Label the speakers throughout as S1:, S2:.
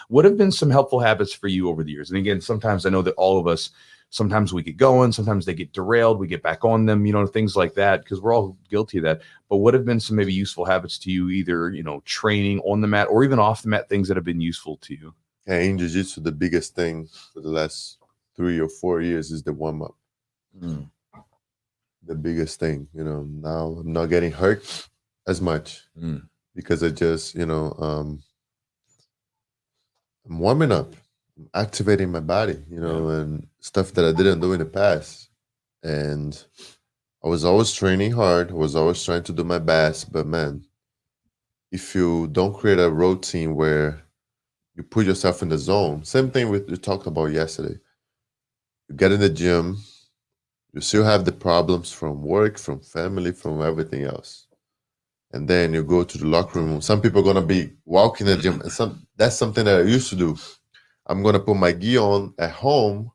S1: What have been some helpful habits for you over the years? And again, sometimes I know that all of us, sometimes we get going, sometimes they get derailed, we get back on them, things like that, because we're all guilty of that. But what have been some maybe useful habits to you, either, training on the mat or even off the mat, things that have been useful to you?
S2: Yeah, in Jiu-Jitsu, the biggest thing for the last 3 or 4 years is the warm-up. The biggest thing, now I'm not getting hurt as much because I just, I'm warming up, I'm activating my body, and stuff that I didn't do in the past. And I was always training hard. I was always trying to do my best. But man, if you don't create a routine where you put yourself in the zone, same thing we talked about yesterday. You get in the gym, you still have the problems from work, from family, from everything else. And then you go to the locker room. Some people are going to be walking the gym. And that's something that I used to do. I'm going to put my gi on at home,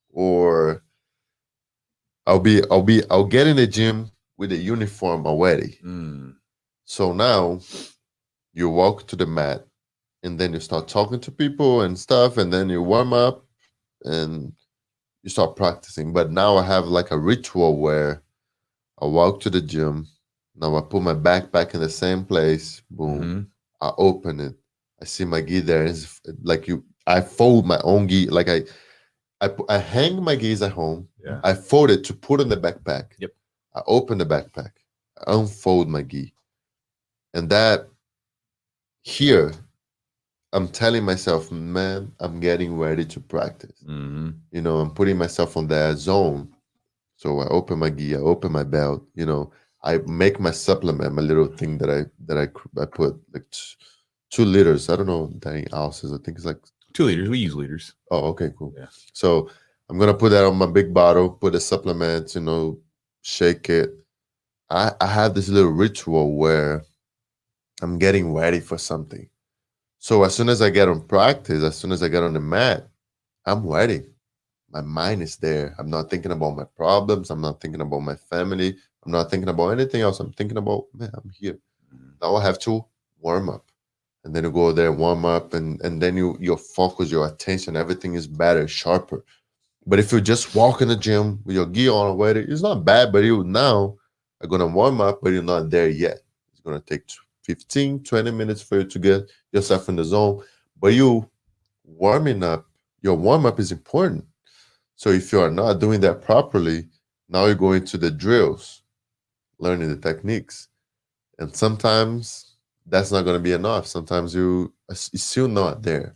S2: or I'll get in the gym with a uniform already. So now you walk to the mat and then you start talking to people and stuff. And then you warm up and you start practicing. But now I have like a ritual where I walk to the gym. Now I put my backpack in the same place. Boom. I open it. I see my gi there. It's like I fold my own gi. Like I hang my gis at home.
S1: Yeah.
S2: I fold it to put in the backpack.
S1: Yep.
S2: I open the backpack. I unfold my gi. And that here, I'm telling myself, man, I'm getting ready to practice. I'm putting myself on that zone. So I open my gi, I open my belt, I make my supplement, my little thing that I put like 2 liters. I don't know how many ounces. I think it's like
S1: 2 liters. We use liters.
S2: Oh, okay, cool.
S1: Yeah.
S2: So I'm gonna put that on my big bottle, put the supplements, shake it. I have this little ritual where I'm getting ready for something. So as soon as I get on practice, as soon as I get on the mat, I'm ready. My mind is there. I'm not thinking about my problems. I'm not thinking about my family. I'm not thinking about anything else. I'm thinking about, man, I'm here. Now I have to warm up. And then you go there, warm up, and then your focus, your attention, everything is better, sharper. But if you just walk in the gym with your gi on already, it's not bad, but you now are going to warm up, but you're not there yet. It's going to take 15, 20 minutes for you to get yourself in the zone. But you warming up, your warm-up is important. So if you are not doing that properly, now you're going to the drills, learning the techniques. And sometimes that's not going to be enough. Sometimes you're still not there.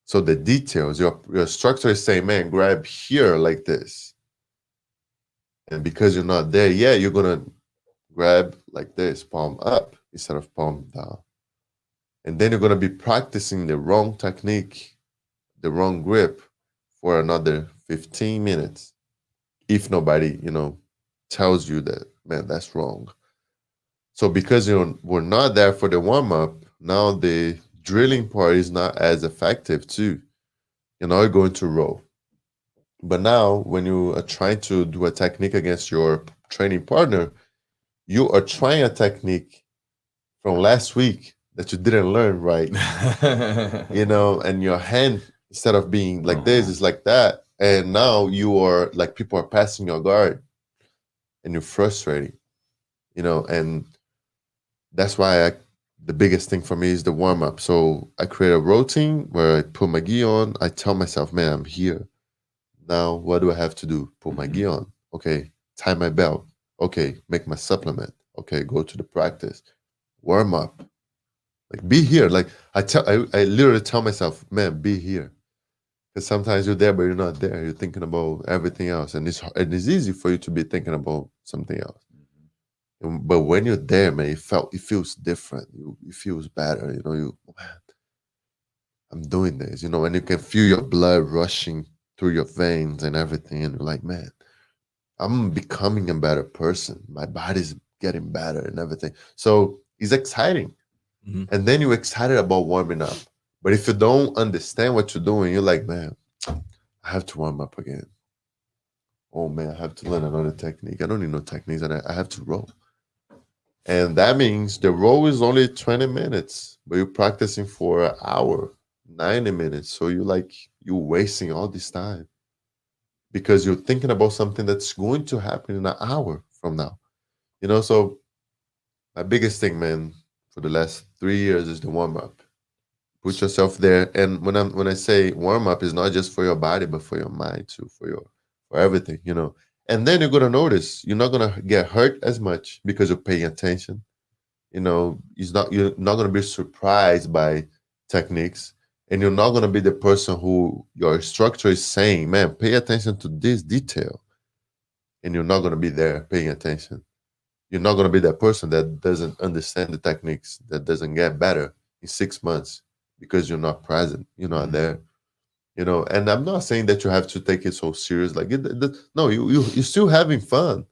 S2: So the details, your structure is saying, man, grab here like this. And because you're not there yet, you're going to grab like this, palm up instead of palm down. And then you're going to be practicing the wrong technique, the wrong grip for another 15 minutes. If nobody, tells you that, man, that's wrong. So because we're not there for the warm-up, now the drilling part is not as effective too. You're going to roll. But now when you are trying to do a technique against your training partner, you are trying a technique from last week that you didn't learn right. And your hand, instead of being like this, is like that. And now you are like, people are passing your guard and you're frustrating, and that's why the biggest thing for me is the warm-up. So I create a routine where I put my gi on. I tell myself, man, I'm here. Now, what do I have to do? Put my gi on. Okay, tie my belt. Okay, make my supplement. Okay, go to the practice. Warm up. Like, be here. Like, I literally tell myself, man, be here. Because sometimes you're there, but you're not there. You're thinking about everything else. And it's easy for you to be thinking about something else. But when you're there, man, it feels different. It feels better. Man, I'm doing this, and you can feel your blood rushing through your veins and everything. And you're like, man, I'm becoming a better person. My body's getting better and everything. So it's exciting. And then you're excited about warming up. But if you don't understand what you're doing, you're like, man, I have to warm up again. Oh, man, I have to learn another technique. I don't need no techniques, and I have to roll. And that means the roll is only 20 minutes, but you're practicing for an hour 90 minutes. So you're wasting all this time because you're thinking about something that's going to happen in an hour from now. So my biggest thing, man, for the last 3 years is the warm up. Put yourself there. And when I say warm up, is not just for your body, but for your mind too, for everything. And then you're gonna notice you're not gonna get hurt as much because you're paying attention. You're not gonna be surprised by techniques, and you're not gonna be the person who your instructor is saying, man, pay attention to this detail, and you're not gonna be there paying attention. You're not gonna be that person that doesn't understand the techniques, that doesn't get better in 6 months because you're not present, you're not there. And I'm not saying that you have to take it so serious. Like no, you're still having fun,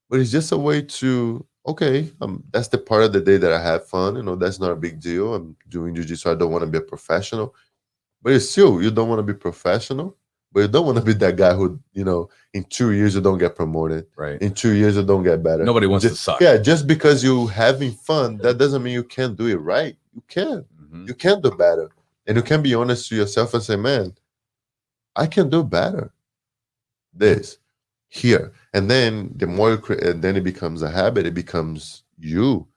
S2: but it's just a way to, okay, that's the part of the day that I have fun. That's not a big deal. I'm doing jiu-jitsu. I don't want to be a professional, but it's still, you don't want to be professional, but you don't want to be that guy who, in 2 years you don't get promoted.
S1: Right.
S2: In 2 years you don't get better.
S1: Nobody wants to suck.
S2: Yeah, just because you having fun, that doesn't mean you can't do it right. You can. You can do better. And you can be honest to yourself and say, man, I can do better. This, here. And then the more and then it becomes a habit, it becomes you.